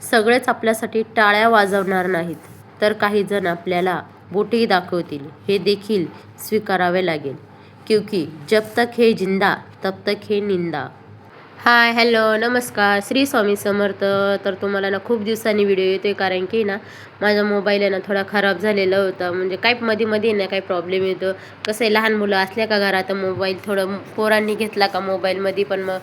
सगळेच आपल्यासाठी टाळ्या वाजवणार नाहीत, तर काही जण आपल्याला बोटेही दाखवतील, हे देखील स्वीकारावे लागेल. क्योंकि जब तक है जिंदा तब तक है निंदा. हाय, हॅलो, नमस्कार, श्री स्वामी समर्थ. तर तुम्हाला ना खूप दिवसांनी व्हिडिओ येतोय, कारण की ना माझा मोबाईल आहे ना थोडा खराब झालेला होता. म्हणजे काय मध्ये ना काही प्रॉब्लेम येतो. कसं आहे, लहान मुलं असल्या का घरात मोबाईल थोडं पोरांनी घेतला का मोबाईलमध्ये पण मग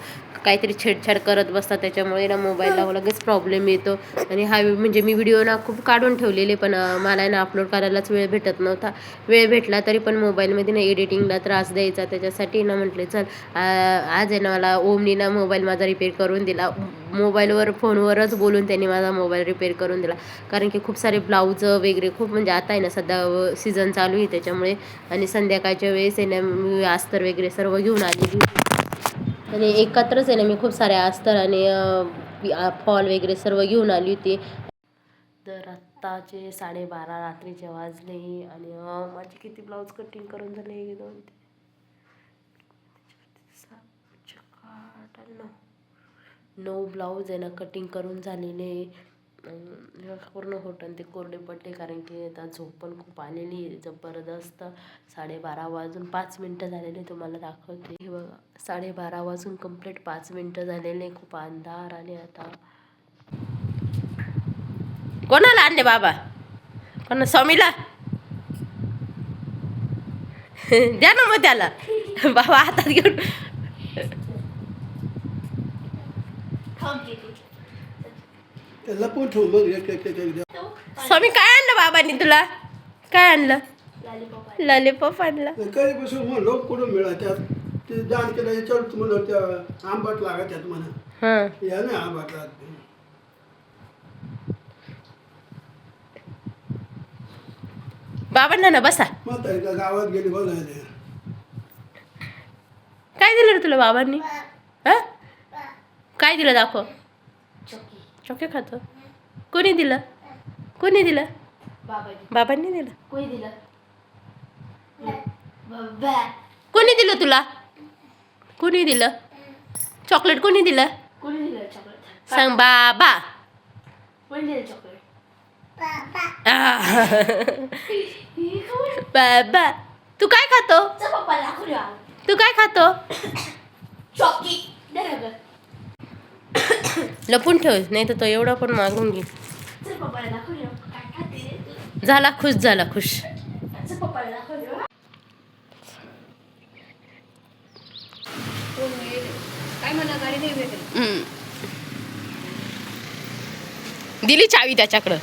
काहीतरी छेडछाड करत बसतात, त्याच्यामुळे ना मोबाईलला लगेच प्रॉब्लेम येतो. आणि हा म्हणजे मी व्हिडिओ ना खूप काढून ठेवलेले, पण मला ना अपलोड करायलाच वेळ भेटत नव्हता. वेळ भेटला तरी पण मोबाईलमध्ये ना एडिटिंगला त्रास द्यायचा, त्याच्यासाठी ना म्हटले चल आज आहे ना मला ओमनी ना मोबाईल माझा रिपेअर करून दिला. मोबाईलवर फोनवरच बोलून त्यांनी माझा मोबाईल रिपेअर करून दिला, कारण की खूप सारे ब्लाऊज वगैरे खूप म्हणजे आता आहे ना सध्या सीझन चालू आहे त्याच्यामुळे. आणि संध्याकाळच्या वेळेस आहे ना मी अस्तर वगैरे सर्व घेऊन आलेली आणि एकत्रच आहे ना मी खूप सारे अस्तर आणि फॉल वगैरे सर्व घेऊन आली होती. तर आत्ताचे 12:30 रात्रीचे वाजले आणि माझी किती ब्लाऊज कटिंग करून झाले, 1 2 3 9 ब्लाऊज आहे ना कटिंग करून झालेले. पूर्ण होतं ते कोरडे पडले, कारण की आता झोप पण खूप आलेली जबरदस्त. 12:30 वाजून 5 मिनटं झालेले, तुम्हाला दाखवते हे बघा. 12:30 वाजून कंप्लीट 5 मिनटं झालेले. खूप अंधार. आणि आता कोणाला आणले बाबा? कोणा? स्वामीला द्या ना मग त्याला. बाबा हातात घेऊन स्वामी काय आणलं बाबांनी तुला? काय आणलं? लॉलीपॉप आणलं. लोक कुठून मिळाल्यात ते दान केलं याच्यावर तुम्हाला त्या आंबट लागतात म्हणा. या नाही आंबट लागत. बाबांना ना बसा. मग गावात गेली बोलायला. काय दिलं रे तुला बाबांनी? काय दिलं दाखव. चॉके खातो. कोणी दिलं? कोणी दिलं? बाबांनी दिलं. कोणी दिलं? कोणी दिलं तुला? कोणी दिलं चॉकलेट? कोणी दिलं? कोणी दिलं चॉकलेट? सांग. बाबा. कोणी दिलं चॉकलेट? बाबा. तू काय खातो? पप्पाला दाखवूया. तू काय खातो? चॉकी. दे ना गं. लपून ठेव, नाही तर तो एवढा पण मागून घे. चल पप्पाला दाखवूया. काय खाते? झाला खुश, झाला खुश. चल पप्पाला दाखवूया. काय म्हणा, गाडी नाही भेटत. दिली चावी त्याच्याकडं.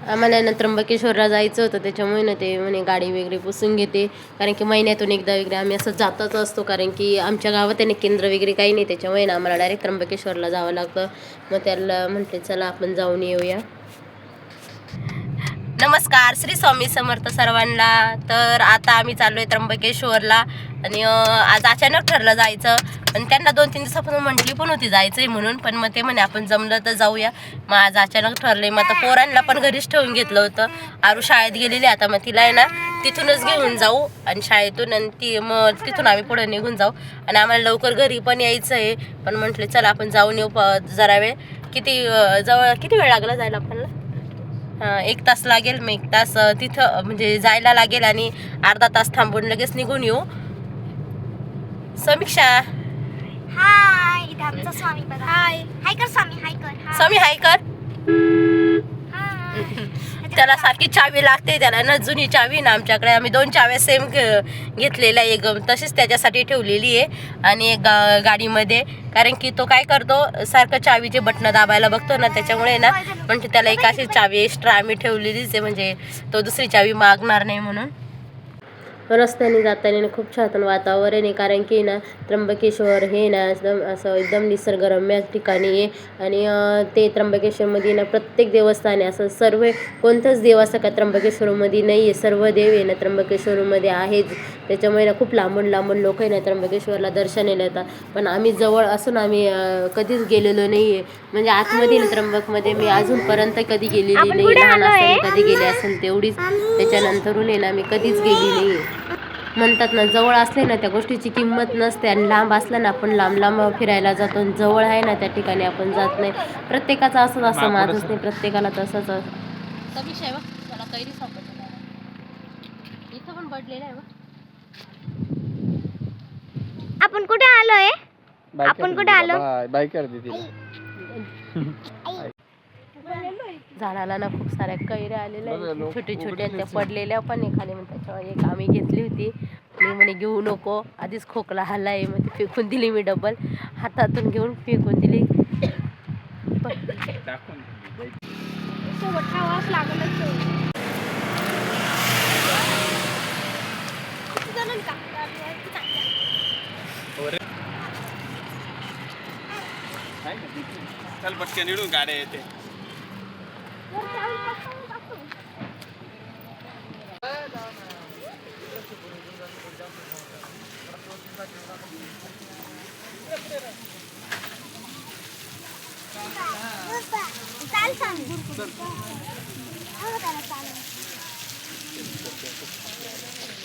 आम्हाला ना त्र्यंबकेश्वरला जायचं होतं, त्याच्यामुळे ना ते म्हणे गाडी वगैरे पुसून घेते, कारण की महिन्यातून एकदा वगैरे आम्ही असं जातच असतो, कारण की आमच्या गावात आहे ना केंद्र वगैरे काही नाही, त्याच्यामुळे ना आम्हाला डायरेक्ट त्र्यंबकेश्वरला जावं लागतं. मग त्याला म्हटले चला आपण जाऊन येऊया. नमस्कार, श्री स्वामी समर्थ सर्वांना. तर आता आम्ही चाललो आहे त्र्यंबकेश्वरला आणि आज अचानक ठरलं जायचं. आणि त्यांना 2-3 दिवसापासून म्हटली पण होती जायचं आहे म्हणून, पण मग ते म्हणे आपण जमलं तर जाऊया. मग आज अचानक ठरले. मग आता पोरांना पण घरीच ठेवून घेतलं होतं. आरू शाळेत गेलेली, आता मग तिला आहे ना तिथूनच घेऊन जाऊ आणि शाळेतून, आणि मग तिथून आम्ही पुढे निघून जाऊ. आणि आम्हाला लवकर घरी पण यायचं आहे, पण म्हटले चला आपण जाऊन येऊ जरा वेळ. किती वेळ लागला जायला आपल्याला? 1 तास लागेल. मग 1 तास तिथं म्हणजे जायला लागेल आणि अर्धा तास थांबून लगेच निघून येऊ. समीक्षा, हाय. इथे आमचा स्वामी बघा. हाय. हाय कर स्वामी. हाय कर. स्वामी हाय कर. हाय. त्याला सारखी चावी लागते, त्याला ना जुनी चावी ना आमच्याकडे. आम्ही 2 चाव्या सेम घेतलेल्या, एक तशीच त्याच्यासाठी ठेवलेली आहे आणि एक गाडीमध्ये, कारण की तो काय करतो सारखं चावीचे बटणं दाबायला बघतो ना, त्याच्यामुळे ना म्हणजे त्याला एक अशी चावी एक्स्ट्रा आम्ही ठेवलेलीच आहे, म्हणजे तो दुसरी चावी मागणार नाही म्हणून. रस्त्याने जाताना ना खूप छान वातावरण आहे, कारण की ना त्र्यंबकेश्वर हे ना एकदम असं एकदम निसर्गरम्य ठिकाणी आहे. आणि ते त्र्यंबकेश्वरमध्ये ना प्रत्येक देवस्थान आहे, असं सर्व कोणतंच देव असं का त्र्यंबकेश्वरमध्ये नाही आहे, सर्व देव आहे ना त्र्यंबकेश्वरमध्ये आहेच. त्याच्यामुळे ना खूप लांबून लांबून लोक आहे ना त्र्यंबकेश्वरला दर्शनाला येतात. पण आम्ही जवळ असून आम्ही कधीच गेलेलो नाही आहे, म्हणजे आतमध्ये ना त्र्यंबकमध्ये मी अजूनपर्यंत कधी गेलेली नाही. लहान असताना कधी गेले असेल तेवढीच, त्याच्यानंतरून आहे ना मी कधीच गेली नाही आहे. म्हणतात ना जवळ असले ना त्या गोष्टीची किंमत नसते, आणि लांब असलं ना आपण लांब लांब फिरायला जातो, आणि जवळ आहे ना त्या ठिकाणी आपण जात नाही. प्रत्येकाचं असंच असं माझंच नाही, प्रत्येकाला तसंच विषय बघ. त्याला कैरी सापडला इथं पण पडलेला आहे बघ. आपण कुठे आलोय? आपण कुठे आलो? बाय करते तिला. झाडाला ना खूप साऱ्या कैऱ्या आलेल्या आहेत, छोटे छोट्या त्या पडलेल्या पण आहे खाली. मग त्याच्यावर एक आम्ही घेतली होती, मी म्हणे घेऊ नको, आधीच खोकला आलाय, मग ती फेकून दिली मी डबल, हातातून घेऊन फेकून दिली. चल पटकन निडून गाड्या येते.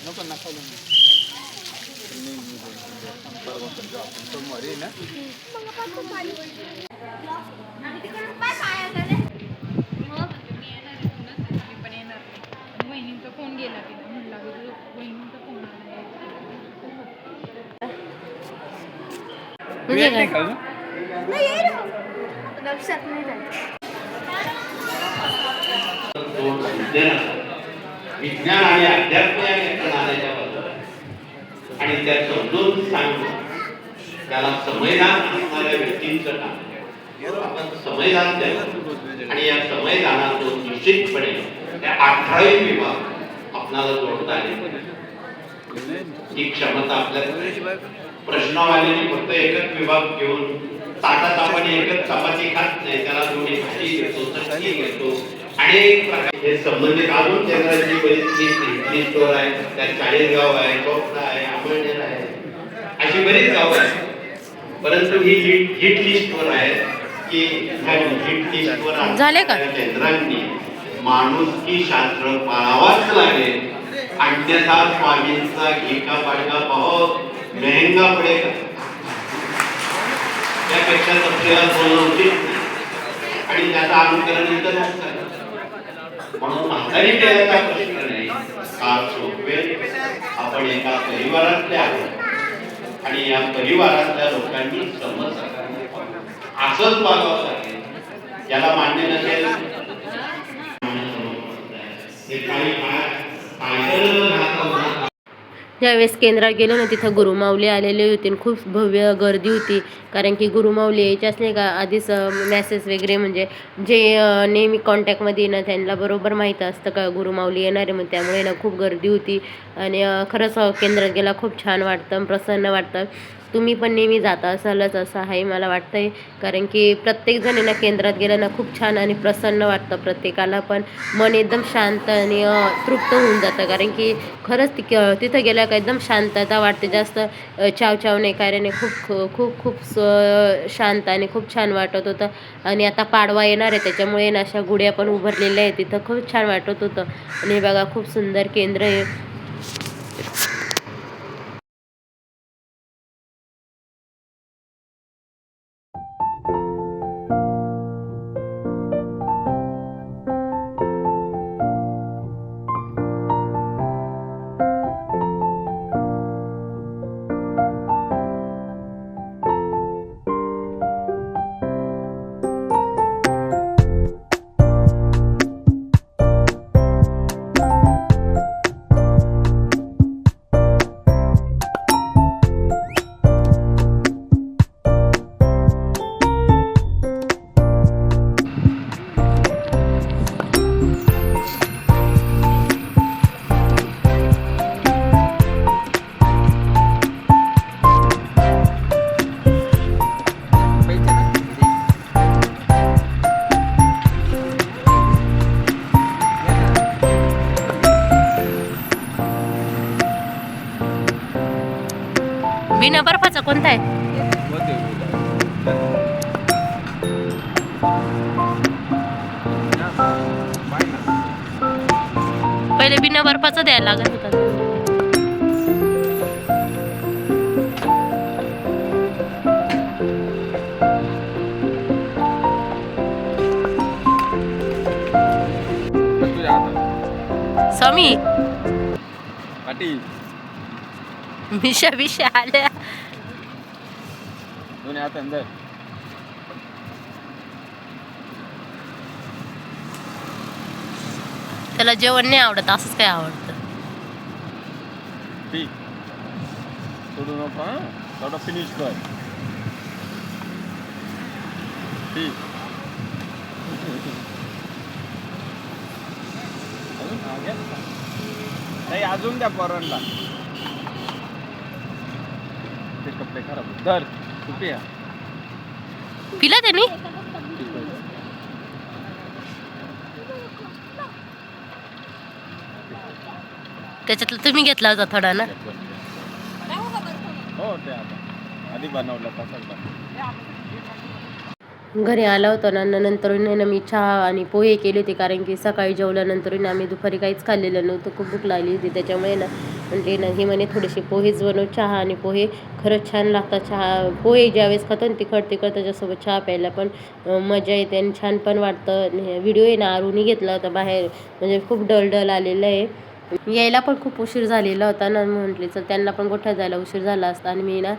नको नका सोमवारी ना. फोन गेला तिला बहिणींचा फोन लक्षात नाही. विज्ञान आणि अध्यात्म या नाण्याच्याबद्दल आणि त्या समजून सांगतो त्याला समयदान असणाऱ्या व्यक्तींचं काम आपण समयदान द्यावं. आणि या समयदानातून निश्चितपणे त्या 18 विभाग आपणाला जोडता आले. ही क्षमता आपल्याला प्रश्नवालीने फक्त एकच विभाग घेऊन ताटात आपण एकच चपाती खात नाही, त्याला थोडी भाजी घेतो, चटणी घेतो, अनेक प्रकार संबंधित अजून केंद्राची बरीच लिस्टवर आहे. त्यात 40 गाव आहे, कोकणा आहे, आंबळनेर आहे, अशी बरीच गाव आहे. परंतु ही हिट लिस्टवर आहे की ह्या हिट लिस्टवर झाले का केंद्रांनी माणुसकी शास्त्र पाळावाच लागेल, अन्यथा स्वामींचा घेका पाडगा बहुत महंगा पडेल. त्यापेक्षा तपशिलात बोलणं उचित नाही आणि त्याचं अनुकरण इतर म्हणून म्हातारी देण्याचा प्रश्न नाही. काळ सोपवेल. आपण एका परिवारातले आहोत आणि या परिवारातल्या लोकांनी समजसारखे असंच वागावं लागेल. ज्याला मान्य नसेल ज्यावेळेस केंद्रात गेलो ना तिथं गुरुमाऊली आलेले होते आणि खूप भव्य गर्दी होती, कारण की गुरुमाऊली यायच्याच नाही का आधीच मॅसेज वगैरे, म्हणजे जे नेहमी कॉन्टॅक्टमध्ये ना त्यांना बरोबर माहीत असतं का गुरुमाऊली येणार आहे, मग त्यामुळे ना खूप गर्दी होती. आणि खरंच केंद्रात गेला खूप छान वाटतं, प्रसन्न वाटतं. तुम्ही पण नेहमी जाता असालच असं आहे मला वाटतं आहे, कारण की प्रत्येकजण ना केंद्रात गेलं ना खूप छान आणि प्रसन्न वाटतं. प्रत्येकाला पण मन एकदम शांत आणि तृप्त होऊन जातं, कारण की खरंच तिथं गेल्या का एकदम शांतता वाटते. जास्त चावचाव नाही, कारण खूप खूप खूप शांत आणि खूप छान वाटत होतं. आणि आता पाडवा येणार आहे त्याच्यामुळे ना अशा गुड्या पण उभारलेल्या आहेत तिथं, खूप छान वाटत होतं. आणि बघा खूप सुंदर केंद्र आहे. बिना बर्फाचा द्यायला लागत होता. तुझ्या हातात स्वामी पाटील मिशा आल्या. दोन्ही हात अंदर. त्याला जेवण नाही आवडत, असंच काय आवडतं. ठीक सोडू नको हां, थोडं फिनिश कर. ठीक नाही अजून द्या पोरांना. ते कपडे खराब होत. धर कुठे या पिला त्यांनी. त्याच्यातलं तुम्ही घेतला होता थोडा ना. हो ते आता आधी बनवलं तसंच. घरी आला होता ना, नंतर मी चहा आणि पोहे केले होते, कारण की सकाळी जेवल्यानंतर आम्ही दुपारी काहीच खाल्लेलं नव्हतं, खूप भूक लागली होती. त्याच्यामुळे ना म्हणजे ना हे म्हणे थोडेसे पोहेच बनव. चहा आणि पोहे खरंच छान लागतात. चहा पोहे ज्यावेळेस खातो ना तिखट त्याच्यासोबत चहा प्यायला पण मजा येते आणि छान पण वाटतं. व्हिडिओ आहे ना आरुनी घेतला होता बाहेर, म्हणजे खूप डल आलेलं आहे. यायला पण खूप उशीर झालेला होता ना, म्हटले चल त्यांना पण गोठ्यात जायला उशीर झाला असता. आणि मी ना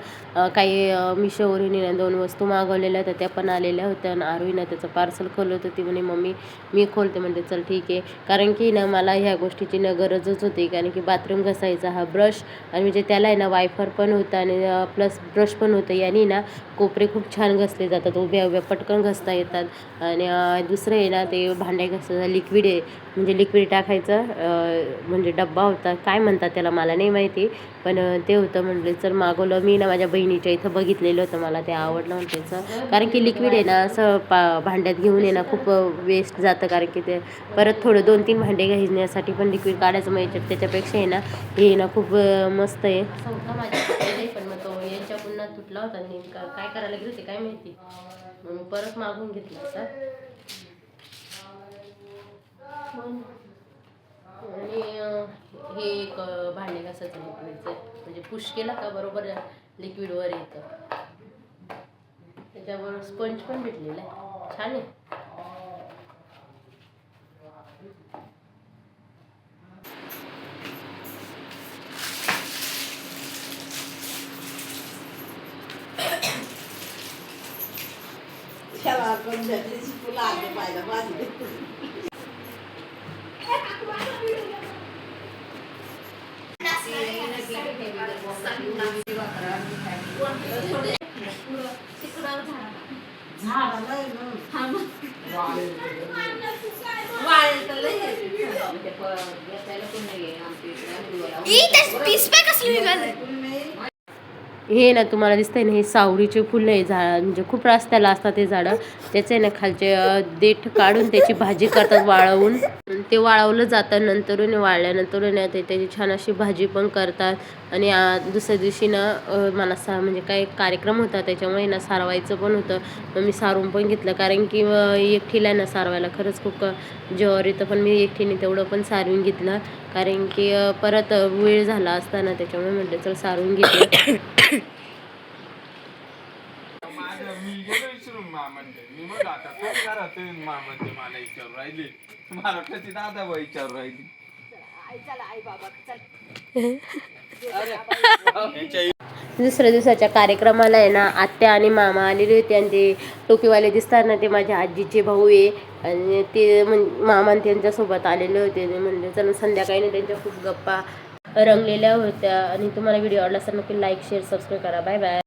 काही मिशोवरून ना 2 वस्तू मागवलेल्या होत्या, त्या पण आलेल्या होत्या. आणि आरुईनं त्याचं पार्सल खोलत होती, म्हणे मम्मी मी खोलते. म्हणते चल ठीक आहे, कारण की ना मला ह्या गोष्टीची ना गरजच होती. कारण की बाथरूम घसायचा हा ब्रश, आणि म्हणजे त्याला आहे ना वायफर पण होतं आणि प्लस ब्रश पण होतं. याने ना कोपरे खूप छान घसले जातात, उभ्या पटकन घसता येतात. आणि दुसरं आहे ना ते भांडे घासायचं लिक्विड आहे, म्हणजे लिक्विड टाकायचं म्हणजे डब्बा होता, काय म्हणतात त्याला मला नाही माहिती, पण ते होतं. म्हटलं चल मागवलं. मी ना माझ्या बहिणीच्या इथं बघितलेलं होतं, मला ते आवडलं म्हटलं, कारण की लिक्विड आहे ना असं भांड्यात घेऊन आहे ना खूप वेस्ट जातं. कारण की ते परत थोडं 2-3 भांडे घासण्यासाठी पण लिक्विड काढायचं माहिती. त्याच्यापेक्षा आहे ना हे ना खूप मस्त आहे. असं होतं माझ्या, पण मग तो यांच्या पुन्हा तुटला होता. नेमका काय करायला गेले होते काय माहिती, मग मी परत मागून घेतला होता. आणि हे एक भांडे घासायचं लिक्विडचं, म्हणजे पुश केला का बरोबर लिक्विडवर येतं. त्याच्यावर स्पंज पण भेटलेला आहे, छान आहे. हे ना तुम्हाला दिसतंय ना, हे सावरीचे फुलं आहे. झाड म्हणजे खूप रस्त्याला असतात ते झाडं. त्याचे ना खालचे देठ काढून त्याची भाजी करतात वाळवून. ते वाळवलं जातं, नंतरून वाळल्यानंतर ना ते त्याची छान अशी भाजी पण करतात. आणि दुसऱ्या दिवशी ना मला म्हणजे काही कार्यक्रम होता, त्याच्यामुळे ना सारवायचं पण होतं. मग मी सारून पण घेतलं, कारण की एकटीला ना सारवायला खरंच खूप जीवावर येतं. पण मी एकटीने तेवढं पण सारवून घेतलं, कारण की परत वेळ झाला असताना, त्याच्यामुळे म्हटलं चल सारवून घेतलं. मी गेलो विचारून मामांकडे. मी म्हणलं आता काय घरात मामांचे मला विचारून राहिली, मला कशी दादा बाई विचारून राहिली. दुसऱ्या दिवसाच्या कार्यक्रमाला आहे ना आत्या आणि मामा आलेले होते, आणि ते टोपीवाले दिसतात ना ते माझ्या आजीचे भाऊ आहे. आणि ते मामा त्यांच्यासोबत आलेले होते. म्हणजे चला संध्याकाळी ना त्यांच्या खूप गप्पा रंगलेल्या होत्या. आणि तुम्हाला व्हिडिओ आवडला असेल नक्की लाईक शेअर सबस्क्राईब करा. Bye bye.